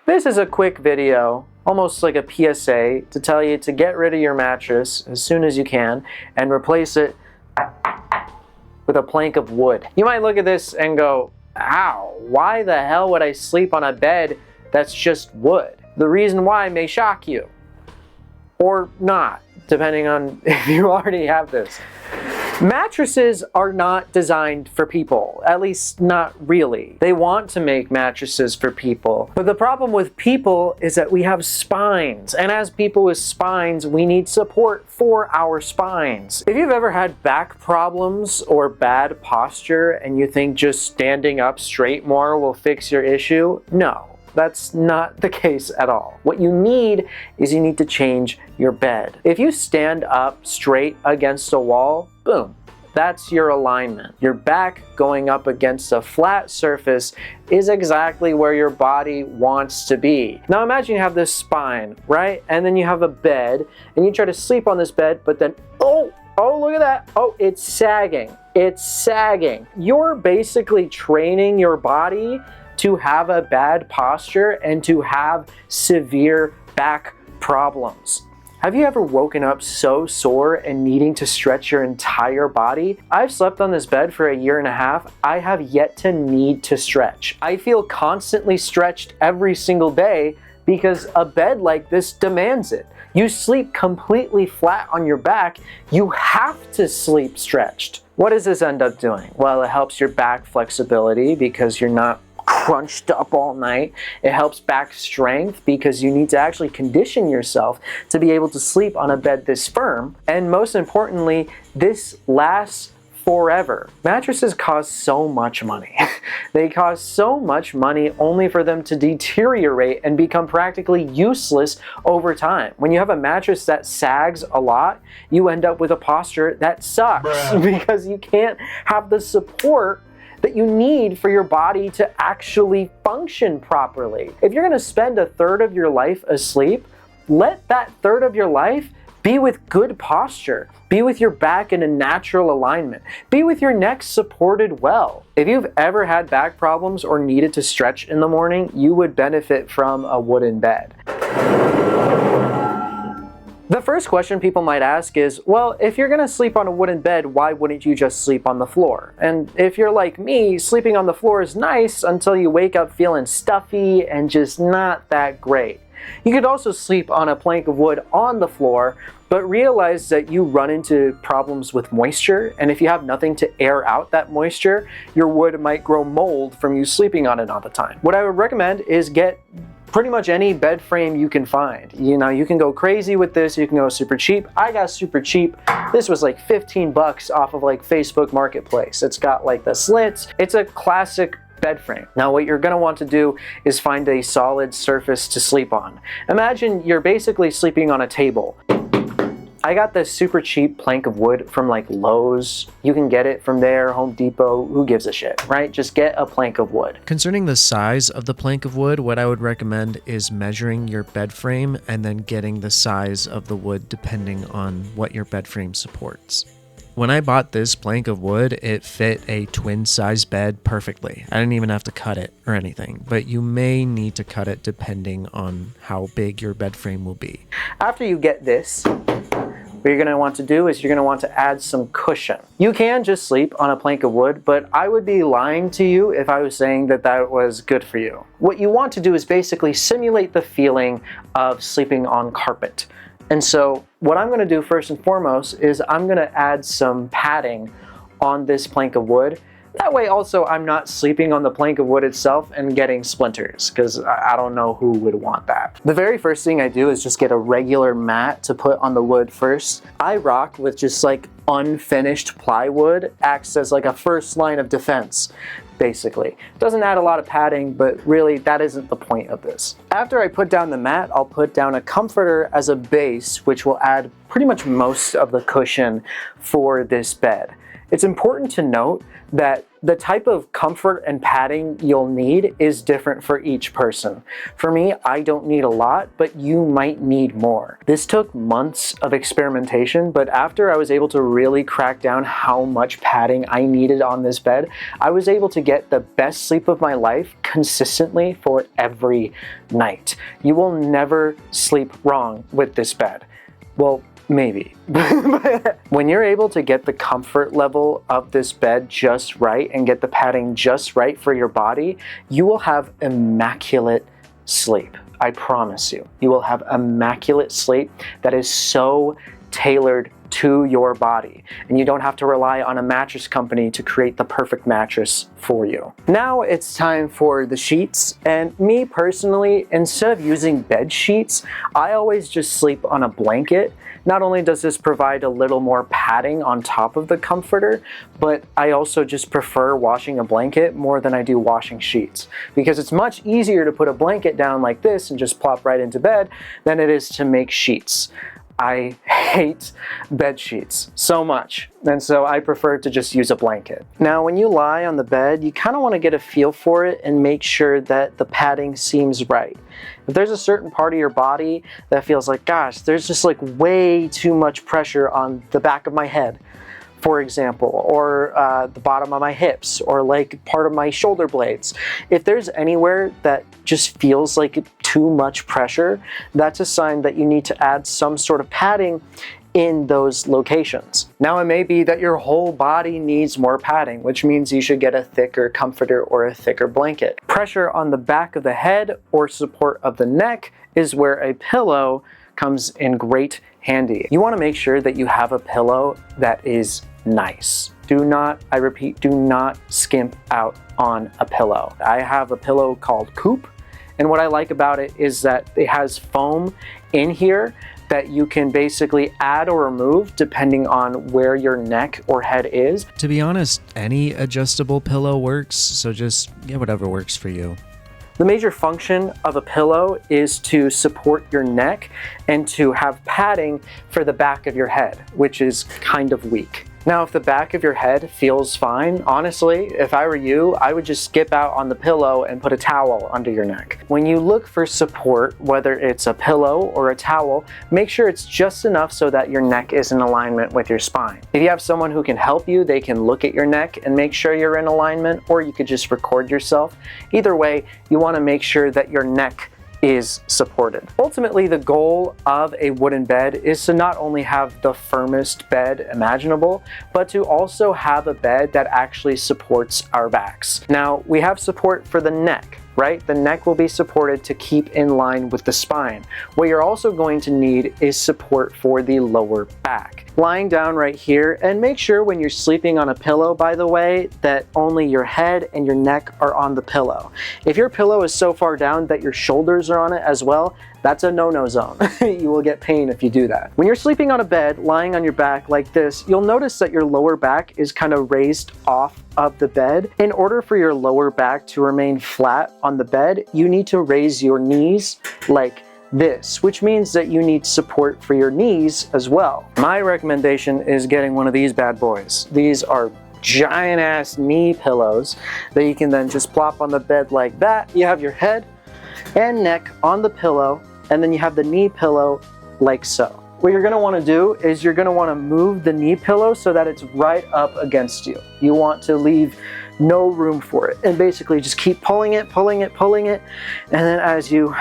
This is a quick video, almost like a PSA, to tell you to get rid of your mattress as soon as you can and replace it with a plank of wood. You might look at this and go, ow, why the hell would I sleep on a bed that's just wood? The reason why may shock you, or not, depending on if you already have this. Mattresses are not designed for people, at least not really. They want to make mattresses for people, but the problem with people is that we have spines, and as people with spines, we need support for our spines. If you've ever had back problems or bad posture and you think just standing up straight more will fix your issue, no. That's not the case at all. What you need is you need to change your bed. If you stand up straight against a wall, boom, that's your alignment. Your back going up against a flat surface is exactly where your body wants to be. Now imagine you have this spine, right? And then you have a bed and you try to sleep on this bed, but then, oh, look at that. Oh, it's sagging. It's sagging. You're basically training your body to have a bad posture and to have severe back problems. Have you ever woken up so sore and needing to stretch your entire body? I've slept on this bed for 1.5 years. I have yet to need to stretch. I feel constantly stretched every single day because a bed like this demands it. You sleep completely flat on your back, you have to sleep stretched. What does this end up doing? Well, it helps your back flexibility because you're not crunched up all night. It helps back strength because you need to actually condition yourself to be able to sleep on a bed this firm. And most importantly, this lasts forever. Mattresses cost so much money. They cost so much money only for them to deteriorate and become practically useless over time. When you have a mattress that sags a lot, you end up with a posture that sucks because you can't have the support that you need for your body to actually function properly. If you're gonna spend 1/3 of your life asleep, let that 1/3 of your life be with good posture. Be with your back in a natural alignment. Be with your neck supported well. If you've ever had back problems or needed to stretch in the morning, you would benefit from a wooden bed. The first question people might ask is, well, if you're gonna sleep on a wooden bed, why wouldn't you just sleep on the floor? And if you're like me, sleeping on the floor is nice until you wake up feeling stuffy and just not that great. You could also sleep on a plank of wood on the floor, but realize that you run into problems with moisture, and if you have nothing to air out that moisture, your wood might grow mold from you sleeping on it all the time. What I would recommend is get pretty much any bed frame you can find. You know, you can go crazy with this, you can go super cheap. I got super cheap. This was like 15 bucks off of like Facebook Marketplace. It's got like the slits. It's a classic bed frame. Now what you're gonna want to do is find a solid surface to sleep on. Imagine you're basically sleeping on a table. I got this super cheap plank of wood from like Lowe's. You can get it from there, Home Depot, who gives a shit, right? Just get a plank of wood. Concerning the size of the plank of wood, what I would recommend is measuring your bed frame and then getting the size of the wood depending on what your bed frame supports. When I bought this plank of wood, it fit a twin size bed perfectly. I didn't even have to cut it or anything, but you may need to cut it depending on how big your bed frame will be. After you get this, what you're gonna want to do is you're gonna want to add some cushion. You can just sleep on a plank of wood, but I would be lying to you if I was saying that that was good for you. What you want to do is basically simulate the feeling of sleeping on carpet. And so what I'm gonna do first and foremost is I'm gonna add some padding on this plank of wood. That way also I'm not sleeping on the plank of wood itself and getting splinters, because I don't know who would want that. The very first thing I do is just get a regular mat to put on the wood first. I rock with just like unfinished plywood, acts as like a first line of defense, basically. Doesn't add a lot of padding, but really that isn't the point of this. After I put down the mat, I'll put down a comforter as a base, which will add pretty much most of the cushion for this bed. It's important to note that the type of comfort and padding you'll need is different for each person. For me, I don't need a lot, but you might need more. This took months of experimentation, but after I was able to really crack down how much padding I needed on this bed, I was able to get the best sleep of my life consistently for every night. You will never sleep wrong with this bed. Well, maybe. When you're able to get the comfort level of this bed just right and get the padding just right for your body, you will have immaculate sleep. I promise you. You will have immaculate sleep that is so tailored to your body, and you don't have to rely on a mattress company to create the perfect mattress for you. Now it's time for the sheets, and me personally, instead of using bed sheets, I always just sleep on a blanket. Not only does this provide a little more padding on top of the comforter, but I also just prefer washing a blanket more than I do washing sheets, because it's much easier to put a blanket down like this and just plop right into bed than it is to make sheets. I hate bed sheets so much, and so I prefer to just use a blanket. Now, when you lie on the bed, you kind of want to get a feel for it and make sure that the padding seems right. If there's a certain part of your body that feels like, gosh, there's just like way too much pressure on the back of my head, for example, or the bottom of my hips, or like part of my shoulder blades. If there's anywhere that just feels like too much pressure, that's a sign that you need to add some sort of padding in those locations. Now, it may be that your whole body needs more padding, which means you should get a thicker comforter or a thicker blanket. Pressure on the back of the head or support of the neck is where a pillow comes in great handy. You want to make sure that you have a pillow that is nice. Do not, I repeat, do not skimp out on a pillow. I have a pillow called Coop, and what I like about it is that it has foam in here that you can basically add or remove depending on where your neck or head is. To be honest, any adjustable pillow works, so just get whatever works for you. The major function of a pillow is to support your neck and to have padding for the back of your head, which is kind of weak. Now, if the back of your head feels fine, honestly, if I were you, I would just skip out on the pillow and put a towel under your neck. When you look for support, whether it's a pillow or a towel, make sure it's just enough so that your neck is in alignment with your spine. If you have someone who can help you, they can look at your neck and make sure you're in alignment, or you could just record yourself. Either way, you want to make sure that your neck is supported. Ultimately, the goal of a wooden bed is to not only have the firmest bed imaginable, but to also have a bed that actually supports our backs. Now, we have support for the neck, right? The neck will be supported to keep in line with the spine. What you're also going to need is support for the lower back. Lying down right here, and make sure when you're sleeping on a pillow, by the way, that only your head and your neck are on the pillow. If your pillow is so far down that your shoulders are on it as well, that's a no-no zone. You will get pain if you do that. When you're sleeping on a bed, lying on your back like this, you'll notice that your lower back is kind of raised off of the bed. In order for your lower back to remain flat on the bed, you need to raise your knees like this, which means that you need support for your knees as well. My recommendation is getting one of these bad boys. These are giant ass knee pillows that you can then just plop on the bed like that. You have your head and neck on the pillow, and then you have the knee pillow like so. What you're gonna wanna do is you're gonna wanna move the knee pillow so that it's right up against you. You want to leave no room for it, and basically just keep pulling it, pulling it, pulling it, and then as you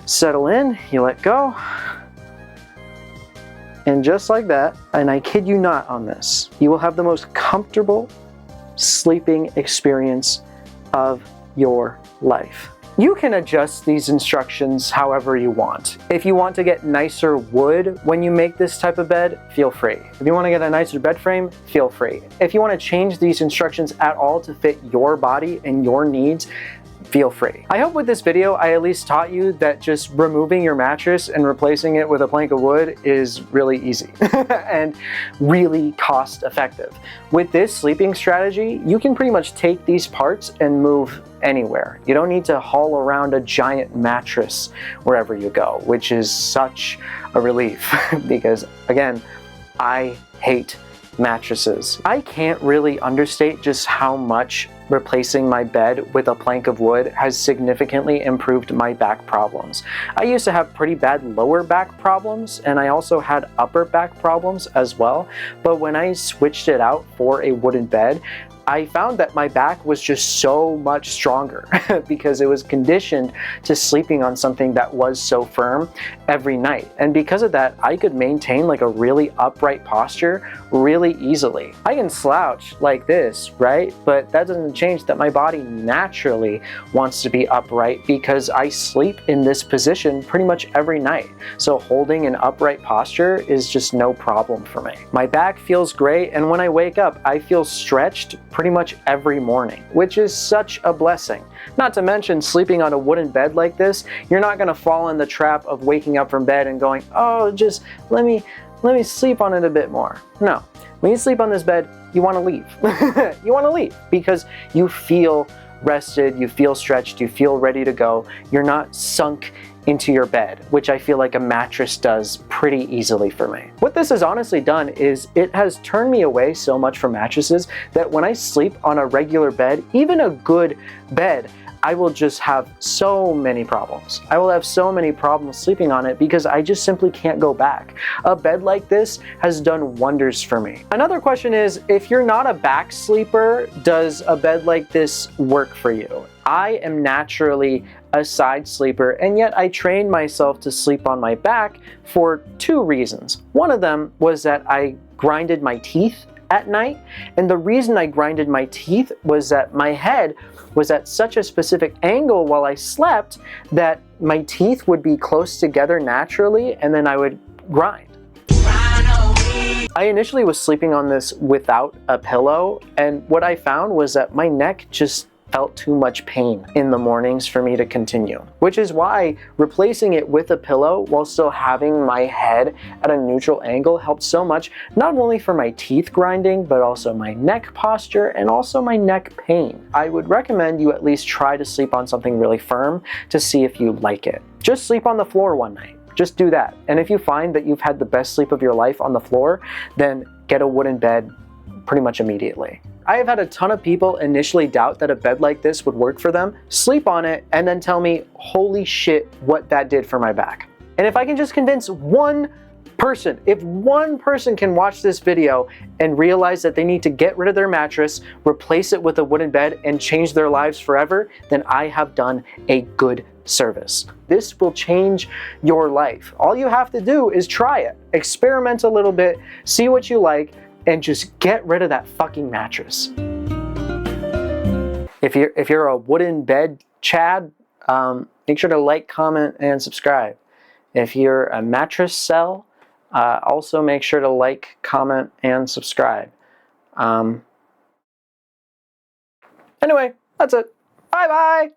settle in, you let go. And just like that, and I kid you not on this, you will have the most comfortable sleeping experience of your life. You can adjust these instructions however you want. If you want to get nicer wood when you make this type of bed, feel free. If you want to get a nicer bed frame, feel free. If you want to change these instructions at all to fit your body and your needs, feel free. I hope with this video, I at least taught you that just removing your mattress and replacing it with a plank of wood is really easy and really cost effective. With this sleeping strategy, you can pretty much take these parts and move anywhere. You don't need to haul around a giant mattress wherever you go, which is such a relief because, again, I hate mattresses. I can't really understate just how much replacing my bed with a plank of wood has significantly improved my back problems. I used to have pretty bad lower back problems, and I also had upper back problems as well, but when I switched it out for a wooden bed, I found that my back was just so much stronger because it was conditioned to sleeping on something that was so firm every night. And because of that, I could maintain like a really upright posture really easily. I can slouch like this, right? But that doesn't change that my body naturally wants to be upright because I sleep in this position pretty much every night. So holding an upright posture is just no problem for me. My back feels great, and when I wake up, I feel stretched pretty much every morning, which is such a blessing. Not to mention, sleeping on a wooden bed like this, you're not gonna fall in the trap of waking up from bed and going, oh, just let me sleep on it a bit more. No, when you sleep on this bed, you wanna leave. You wanna leave because you feel rested, you feel stretched, you feel ready to go. You're not sunk into your bed, which I feel like a mattress does pretty easily for me. What this has honestly done is it has turned me away so much from mattresses that when I sleep on a regular bed, even a good bed, I will just have so many problems. I will have so many problems sleeping on it because I just simply can't go back. A bed like this has done wonders for me. Another question is, if you're not a back sleeper, does a bed like this work for you? I am naturally a side sleeper, and yet I trained myself to sleep on my back for two reasons. One of them was that I grinded my teeth at night, and the reason I grinded my teeth was that my head was at such a specific angle while I slept that my teeth would be close together naturally, and then I would grind. I initially was sleeping on this without a pillow, and what I found was that my neck just felt too much pain in the mornings for me to continue, which is why replacing it with a pillow while still having my head at a neutral angle helped so much, not only for my teeth grinding, but also my neck posture and also my neck pain. I would recommend you at least try to sleep on something really firm to see if you like it. Just sleep on the floor one night. Just do that. And if you find that you've had the best sleep of your life on the floor, then get a wooden bed pretty much immediately. I have had a ton of people initially doubt that a bed like this would work for them, sleep on it, and then tell me, holy shit, what that did for my back. And if I can just convince one person, if one person can watch this video and realize that they need to get rid of their mattress, replace it with a wooden bed, and change their lives forever, then I have done a good service. This will change your life. All you have to do is try it. Experiment a little bit, see what you like, and just get rid of that fucking mattress. If you're a wooden bed Chad, make sure to like, comment, and subscribe. If you're a mattress cell, also make sure to like, comment, and subscribe. Anyway, that's it. Bye-bye!